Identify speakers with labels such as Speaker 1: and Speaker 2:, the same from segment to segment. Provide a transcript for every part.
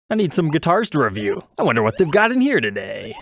Speaker 1: I need some guitars to review. I wonder what they've got in here today.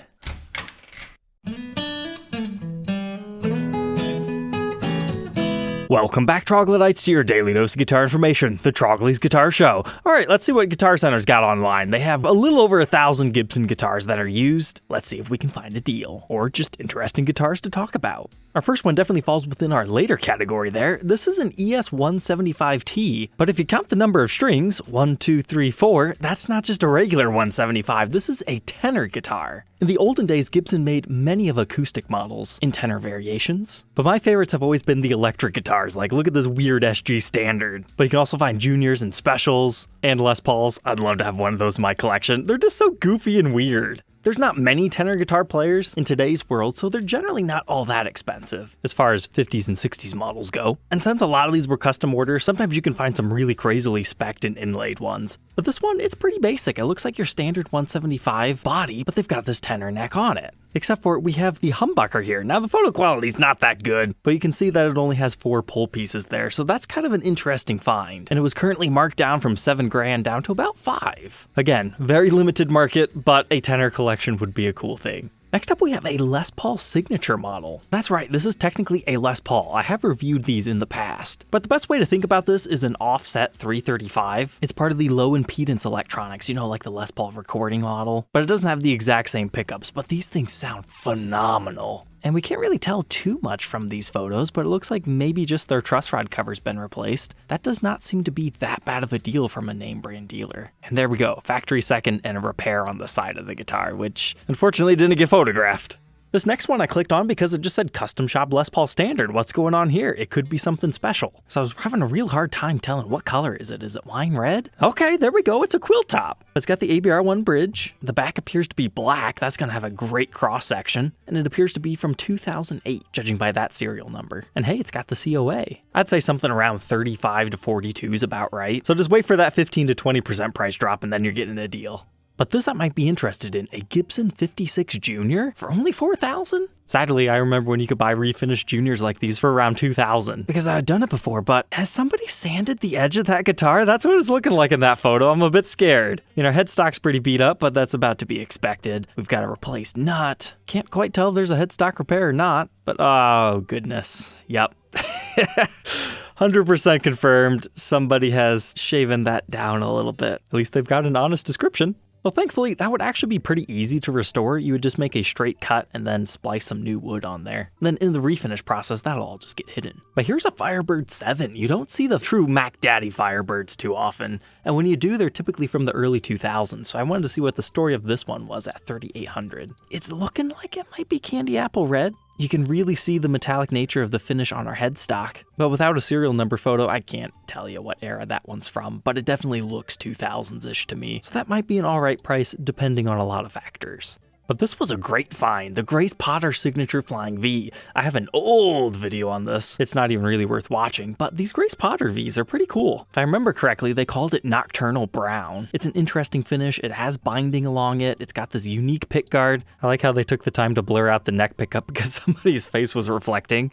Speaker 1: Welcome back, Troglodytes, to your daily dose of guitar information, the Trogly's Guitar Show. Alright, let's see what Guitar Center's got online. They have a little over 1,000 Gibson guitars that are used. Let's see if we can find a deal, or just interesting guitars to talk about. Our first one definitely falls within our later category there. This is an ES175T, but if you count the number of strings, 1, 2, 3, 4, that's not just a regular 175, this is a tenor guitar. In the olden days, Gibson made many of acoustic models in tenor variations, but my favorites have always been the electric guitars, like look at this weird SG Standard. But you can also find Juniors and Specials, and Les Pauls. I'd love to have one of those in my collection. They're just so goofy and weird. There's not many tenor guitar players in today's world, so they're generally not all that expensive as far as 50s and 60s models go. And since a lot of these were custom orders, sometimes you can find some really crazily spec'd and inlaid ones. But this one, it's pretty basic. It looks like your standard 175 body, but they've got this tenor neck on it. Except for we have the humbucker here. Now the photo quality's not that good, but you can see that it only has 4 pull pieces there, so that's kind of an interesting find. And it was currently marked down from $7,000 down to about $5,000. Again, very limited market, but a tenor collection would be a cool thing. Next up, we have a Les Paul signature model. That's right, this is technically a Les Paul. I have reviewed these in the past. But the best way to think about this is an offset 335. It's part of the low impedance electronics, you know, like the Les Paul recording model. But it doesn't have the exact same pickups, but these things sound phenomenal. And we can't really tell too much from these photos, but it looks like maybe just their truss rod cover's been replaced. That does not seem to be that bad of a deal from a name brand dealer. And there we go, factory second and a repair on the side of the guitar, which unfortunately didn't get photographed. This next one I clicked on because it just said Custom Shop Les Paul Standard. What's going on here? It could be something special. So I was having a real hard time telling what color is it? Is it wine red? Okay, there we go. It's a quill top. It's got the ABR1 bridge. The back appears to be black. That's going to have a great cross section. And it appears to be from 2008, judging by that serial number. And hey, it's got the COA. I'd say something around 35 to 42 is about right. So just wait for that 15 to 20% price drop and then you're getting a deal. But this I might be interested in, a Gibson 56 Junior for only $4,000? Sadly, I remember when you could buy refinished Juniors like these for around $2,000 because I had done it before, but has somebody sanded the edge of that guitar? That's what it's looking like in that photo. I'm a bit scared. You know, headstock's pretty beat up, but that's about to be expected. We've got a replaced nut. Can't quite tell if there's a headstock repair or not, but oh goodness, yep. 100% confirmed somebody has shaven that down a little bit. At least they've got an honest description. Well, thankfully, that would actually be pretty easy to restore. You would just make a straight cut and then splice some new wood on there. And then in the refinish process, that'll all just get hidden. But here's a Firebird VII. You don't see the true Mac Daddy Firebirds too often. And when you do, they're typically from the early 2000s. So I wanted to see what the story of this one was at $3,800. It's looking like it might be candy apple red. You can really see the metallic nature of the finish on our headstock, but without a serial number photo, I can't tell you what era that one's from, but it definitely looks 2000s-ish to me, so that might be an alright price depending on a lot of factors. But this was a great find, the Grace Potter Signature Flying V. I have an old video on this. It's not even really worth watching, but these Grace Potter Vs are pretty cool. If I remember correctly, they called it Nocturnal Brown. It's an interesting finish. It has binding along it. It's got this unique pick guard. I like how they took the time to blur out the neck pickup because somebody's face was reflecting.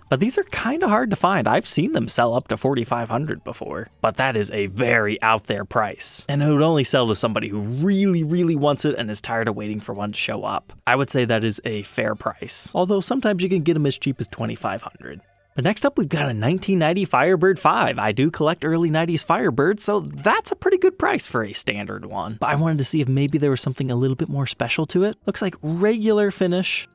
Speaker 1: But these are kind of hard to find. I've seen them sell up to $4,500 before, but that is a very out there price. And it would only sell to somebody who really, really wants it and is tired of waiting for one to show up. I would say that is a fair price, although sometimes you can get them as cheap as $2,500. But next up, we've got a 1990 Firebird V. I do collect early 90s Firebirds, so that's a pretty good price for a standard one. But I wanted to see if maybe there was something a little bit more special to it. Looks like regular finish.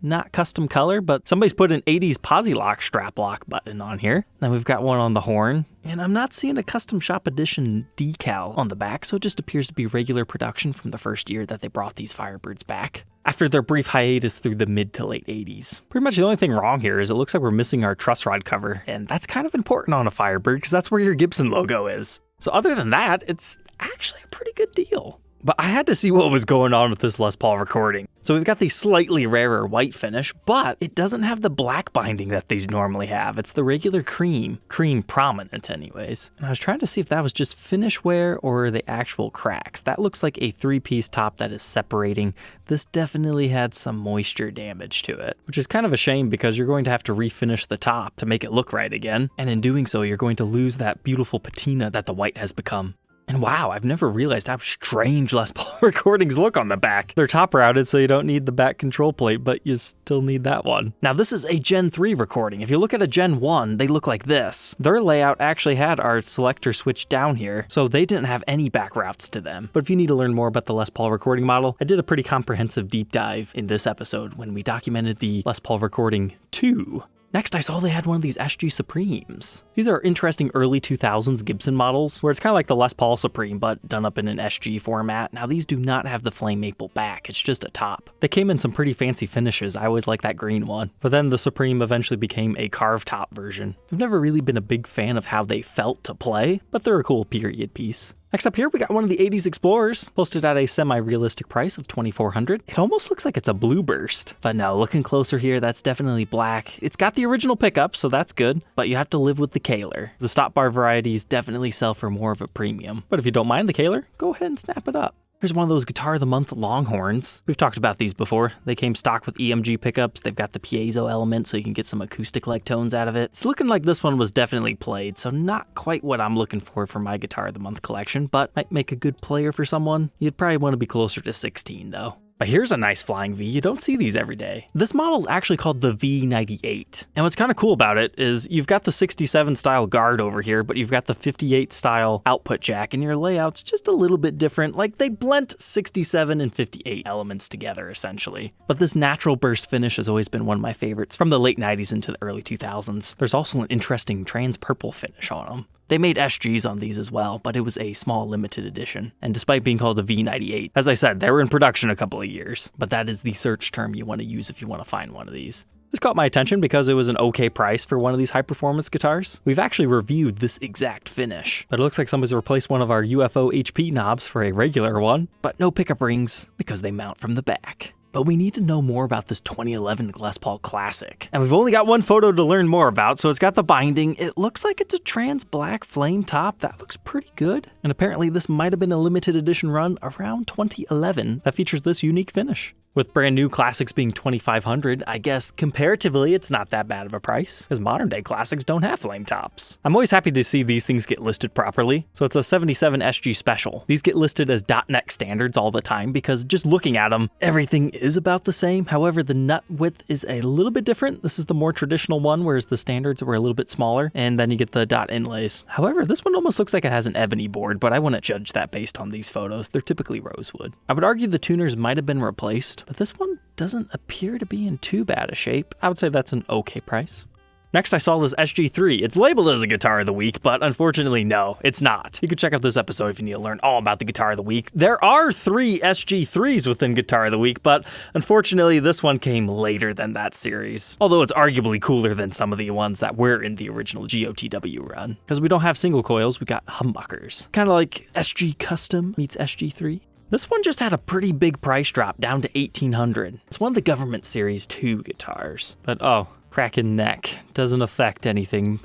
Speaker 1: Not custom color, but somebody's put an 80s Posi Lock strap lock button on here. Then we've got one on the horn, and I'm not seeing a custom shop edition decal on the back, so it just appears to be regular production from the first year that they brought these Firebirds back, after their brief hiatus through the mid to late 80s. Pretty much the only thing wrong here is it looks like we're missing our truss rod cover, and that's kind of important on a Firebird because that's where your Gibson logo is. So other than that, it's actually a pretty good deal. But I had to see what was going on with this Les Paul recording. So we've got the slightly rarer white finish, but it doesn't have the black binding that these normally have. It's the regular cream prominent anyways. And I was trying to see if that was just finish wear or the actual cracks. That looks like a 3-piece top that is separating. This definitely had some moisture damage to it, which is kind of a shame because you're going to have to refinish the top to make it look right again. And in doing so, you're going to lose that beautiful patina that the white has become. And wow, I've never realized how strange Les Paul recordings look on the back. They're top routed, so you don't need the back control plate, but you still need that one. Now this is a Gen 3 recording. If you look at a Gen 1, they look like this. Their layout actually had our selector switch down here, so they didn't have any back routes to them. But if you need to learn more about the Les Paul recording model, I did a pretty comprehensive deep dive in this episode when we documented the Les Paul recording 2. Next, I saw they had one of these SG Supremes. These are interesting early 2000s Gibson models, where it's kind of like the Les Paul Supreme, but done up in an SG format. Now, these do not have the flame maple back, it's just a top. They came in some pretty fancy finishes. I always liked that green one. But then the Supreme eventually became a carved top version. I've never really been a big fan of how they felt to play, but they're a cool period piece. Next up here, we got one of the 80s Explorers, posted at a semi-realistic price of $2,400. It almost looks like it's a blue burst, but no, looking closer here, that's definitely black. It's got the original pickup, so that's good, but you have to live with the Kaler. The stop bar varieties definitely sell for more of a premium, but if you don't mind the Kaler, go ahead and snap it up. Here's one of those Guitar of the Month Longhorns. We've talked about these before. They came stock with EMG pickups. They've got the piezo element so you can get some acoustic-like tones out of it. It's looking like this one was definitely played, so not quite what I'm looking for my Guitar of the Month collection, but might make a good player for someone. You'd probably want to be closer to 16 though. But here's a nice flying V. You don't see these every day. This model is actually called the V98. And what's kind of cool about it is you've got the 67 style guard over here, but you've got the 58 style output jack, and your layout's just a little bit different. Like they blend 67 and 58 elements together essentially. But this natural burst finish has always been one of my favorites from the late 90s into the early 2000s. There's also an interesting trans purple finish on them. They made SGs on these as well, but it was a small limited edition. And despite being called the V98, as I said, they were in production a couple of years, but that is the search term you want to use if you want to find one of these. This caught my attention because it was an okay price for one of these high-performance guitars. We've actually reviewed this exact finish, but it looks like somebody's replaced one of our UFO HP knobs for a regular one, but no pickup rings because they mount from the back. But we need to know more about this 2011 Les Paul Classic. And we've only got one photo to learn more about, so it's got the binding. It looks like it's a trans black flame top. That looks pretty good. And apparently this might have been a limited edition run around 2011 that features this unique finish. With brand new classics being $2,500, I guess comparatively it's not that bad of a price, because modern day classics don't have flame tops. I'm always happy to see these things get listed properly. So it's a 77 SG Special. These get listed as .neck standards all the time because just looking at them, everything is about the same. However, the nut width is a little bit different. This is the more traditional one, whereas the standards were a little bit smaller, and then you get the dot inlays. However, this one almost looks like it has an ebony board, but I wouldn't judge that based on these photos. They're typically rosewood. I would argue the tuners might have been replaced, but this one doesn't appear to be in too bad a shape. I would say that's an okay price. Next, I saw this SG-3. It's labeled as a Guitar of the Week, but unfortunately, no, it's not. You can check out this episode if you need to learn all about the Guitar of the Week. There are 3 SG-3s within Guitar of the Week, but unfortunately, this one came later than that series. Although it's arguably cooler than some of the ones that were in the original GOTW run. Because we don't have single coils, we got humbuckers. Kind of like SG Custom meets SG-3. This one just had a pretty big price drop down to $1,800. It's one of the Government Series 2 guitars. But oh, crack in neck. Doesn't affect anything.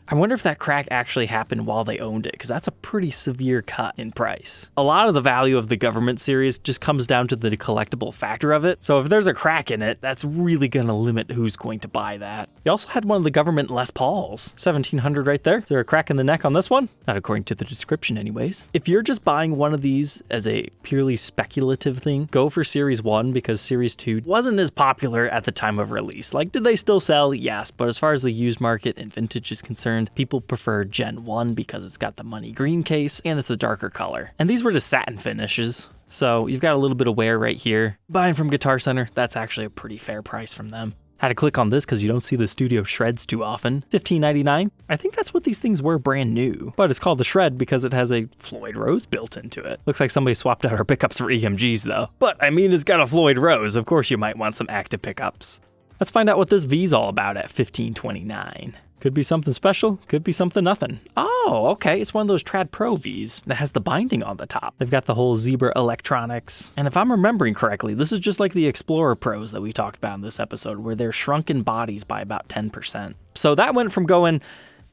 Speaker 1: I wonder if that crack actually happened while they owned it, because that's a pretty severe cut in price. A lot of the value of the Government Series just comes down to the collectible factor of it, so if there's a crack in it, that's really going to limit who's going to buy that. You also had one of the Government Les Pauls, $1,700 right there. Is there a crack in the neck on this one? Not according to the description anyways. If you're just buying one of these as a purely speculative thing, go for Series 1 because Series 2 wasn't as popular at the time of release. Like, did they still sell? Yes, but as far as the used market and vintage is concerned, people prefer Gen 1 because it's got the money green case and it's a darker color. And these were just satin finishes, so you've got a little bit of wear right here. Buying from Guitar Center, that's actually a pretty fair price from them. Had to click on this because you don't see the studio shreds too often. $15.99. I think that's what these things were brand new, but it's called the Shred because it has a Floyd Rose built into it. Looks like somebody swapped out our pickups for EMGs though. But I mean, it's got a Floyd Rose. Of course you might want some active pickups. Let's find out what this V's all about at $15.29. Could be something special, could be something nothing. Oh, okay, it's one of those Trad Pro Vs that has the binding on the top. They've got the whole zebra electronics. And if I'm remembering correctly, this is just like the Explorer Pros that we talked about in this episode, where they're shrunken bodies by about 10%. So that went from going,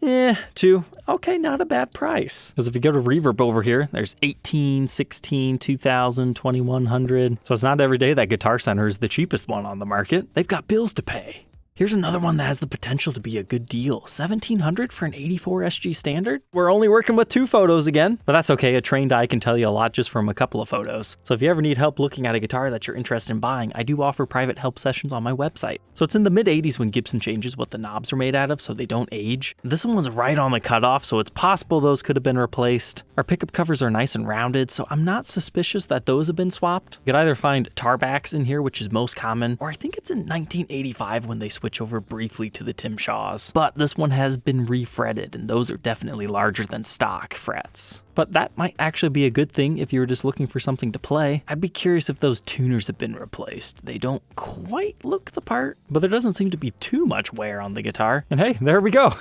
Speaker 1: to, okay, not a bad price. Because if you go to reverb over here, there's 18, 16, 2000, 2100. So it's not every day that Guitar Center is the cheapest one on the market. They've got bills to pay. Here's another one that has the potential to be a good deal. $1,700 for an 84 SG Standard? We're only working with 2 photos again, but that's okay. A trained eye can tell you a lot just from a couple of photos. So if you ever need help looking at a guitar that you're interested in buying, I do offer private help sessions on my website. So it's in the mid-80s when Gibson changes what the knobs are made out of so they don't age. This one's right on the cutoff, so it's possible those could have been replaced. Our pickup covers are nice and rounded, so I'm not suspicious that those have been swapped. You could either find tarbacks in here, which is most common, or I think it's in 1985 when they switch over briefly to the Tim Shaws. But this one has been refretted, and those are definitely larger than stock frets. But that might actually be a good thing if you were just looking for something to play. I'd be curious if those tuners have been replaced. They don't quite look the part, but there doesn't seem to be too much wear on the guitar. And hey, there we go.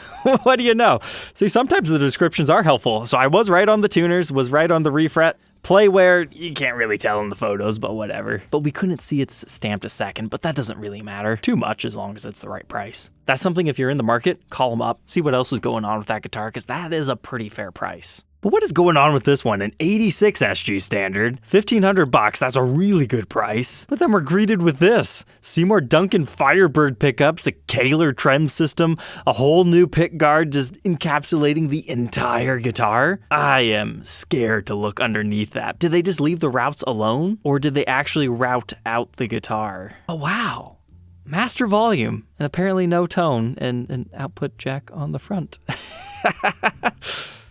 Speaker 1: What do you know? See, sometimes the descriptions are helpful. So I was right on the tuners, was right on the refret. Play wear, you can't really tell in the photos, but whatever. But we couldn't see it's stamped a second, but that doesn't really matter too much as long as it's the right price. That's something if you're in the market, call them up, see what else is going on with that guitar, because that is a pretty fair price. But what is going on with this one? An 86 SG Standard, $1,500, that's a really good price. But then we're greeted with this. Seymour Duncan Firebird pickups, a Kahler trem system, a whole new pick guard just encapsulating the entire guitar. I am scared to look underneath that. Did they just leave the routes alone? Or did they actually route out the guitar? Oh wow. Master volume, and apparently no tone, and an output jack on the front.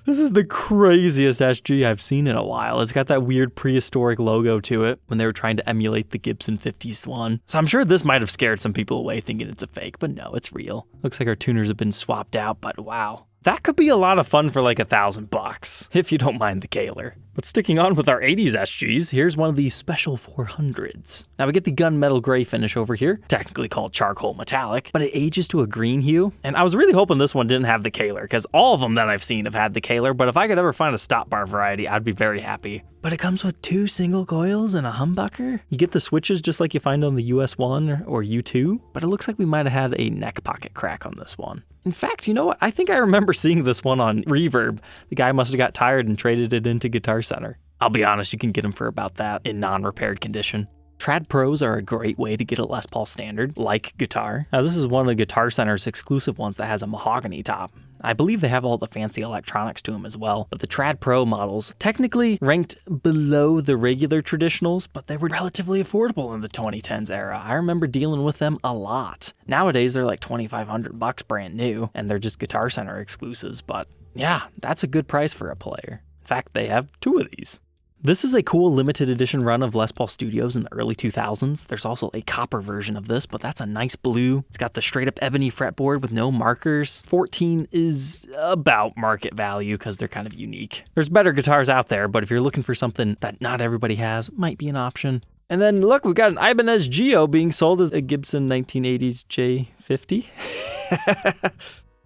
Speaker 1: This is the craziest SG I've seen in a while. It's got that weird prehistoric logo to it when they were trying to emulate the Gibson 51. So I'm sure this might have scared some people away thinking it's a fake, but no, it's real. Looks like our tuners have been swapped out, but wow. That could be a lot of fun for like $1,000, if you don't mind the Kahler. But sticking on with our 80s SGs, here's one of the Special 400s. Now we get the gunmetal gray finish over here, technically called charcoal metallic, but it ages to a green hue. And I was really hoping this one didn't have the Kahler, because all of them that I've seen have had the Kahler, but if I could ever find a stop bar variety, I'd be very happy. But it comes with 2 single coils and a humbucker. You get the switches just like you find on the US1 or U2, but it looks like we might have had a neck pocket crack on this one. In fact, you know what? I think I remember seeing this one on Reverb. The guy must have got tired and traded it into Guitar Center. I'll be honest, you can get them for about that in non-repaired condition. Trad Pros are a great way to get a Les Paul Standard, like guitar. Now this is one of the Guitar Center's exclusive ones that has a mahogany top. I believe they have all the fancy electronics to them as well, but the Trad Pro models technically ranked below the regular traditionals, but they were relatively affordable in the 2010s era. I remember dealing with them a lot. Nowadays they're like $2,500 brand new, and they're just Guitar Center exclusives, but yeah, that's a good price for a player. In fact, they have 2 of these. This is a cool limited edition run of Les Paul Studios in the early 2000s. There's also a copper version of this, but that's a nice blue. It's got the straight up ebony fretboard with no markers. 14 is about market value because they're kind of unique. There's better guitars out there, but if you're looking for something that not everybody has, might be an option. And then look, we've got an Ibanez Geo being sold as a Gibson 1980s J50.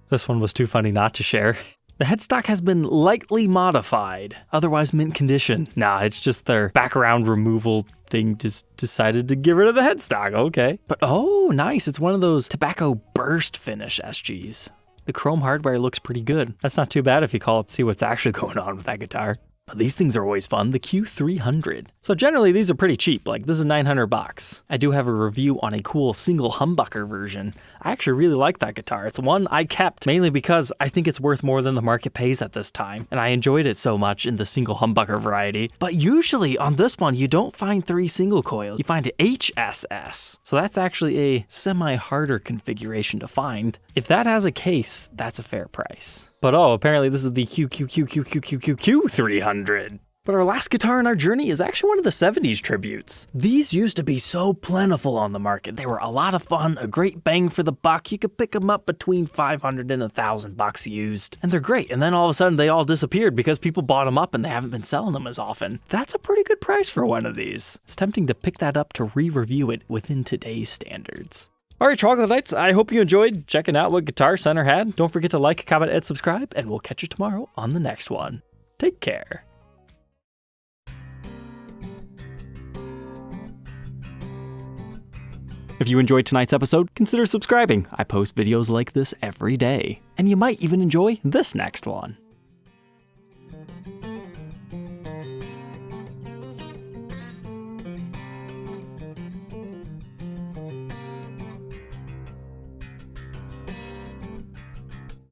Speaker 1: This one was too funny not to share. The headstock has been lightly modified, otherwise mint condition. Nah, it's just their background removal thing just decided to get rid of the headstock, okay. But oh, nice, it's one of those tobacco burst finish SGs. The chrome hardware looks pretty good. That's not too bad if you call up to see what's actually going on with that guitar. But these things are always fun, the Q-300. So generally these are pretty cheap, like this is $900. I do have a review on a cool single humbucker version. I actually really like that guitar. It's one I kept mainly because I think it's worth more than the market pays at this time. And I enjoyed it so much in the single humbucker variety. But usually on this one, you don't find 3 single coils. You find an HSS. So that's actually a semi-harder configuration to find. If that has a case, that's a fair price. But oh, apparently this is the Q-300. But our last guitar in our journey is actually one of the 70s tributes. These used to be so plentiful on the market. They were a lot of fun, a great bang for the buck. You could pick them up between $500 and $1,000 used. And they're great. And then all of a sudden they all disappeared because people bought them up and they haven't been selling them as often. That's a pretty good price for one of these. It's tempting to pick that up to re-review it within today's standards. Alright, Troglodytes, I hope you enjoyed checking out what Guitar Center had. Don't forget to like, comment, and subscribe, and we'll catch you tomorrow on the next one. Take care. If you enjoyed tonight's episode, consider subscribing. I post videos like this every day. And you might even enjoy this next one.